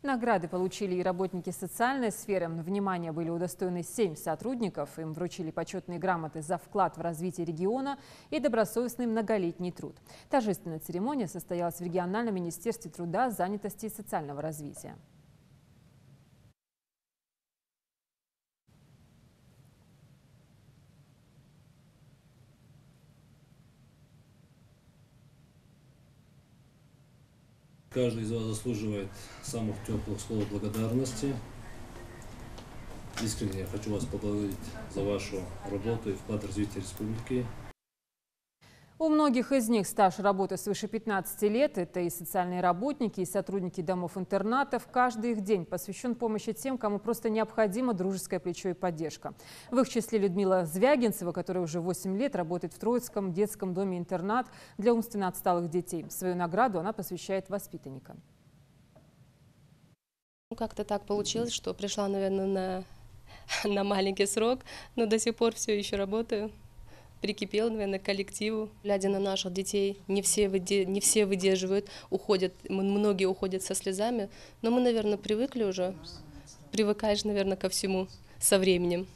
Награды получили и работники социальной сферы. Внимания были удостоены 7 сотрудников. Им вручили почетные грамоты за вклад в развитие региона и добросовестный многолетний труд. Торжественная церемония состоялась в региональном министерстве труда, занятости и социального развития. Каждый из вас заслуживает самых теплых слов благодарности. Искренне хочу вас поблагодарить за вашу работу и вклад в развитие республики. У многих из них стаж работы свыше 15 лет. Это и социальные работники, и сотрудники домов-интернатов. Каждый их день посвящен помощи тем, кому просто необходимо дружеское плечо и поддержка. В их числе Людмила Звягинцева, которая уже 8 лет работает в Троицком детском доме-интернат для умственно отсталых детей. Свою награду она посвящает воспитанникам. Как-то так получилось, что пришла, наверное, на маленький срок, но до сих пор все еще работаю. Прикипела, наверное, к коллективу. Глядя на наших детей, не все выдерживают, уходят, многие уходят со слезами, но мы, наверное, привыкли уже, привыкаешь, наверное, ко всему со временем.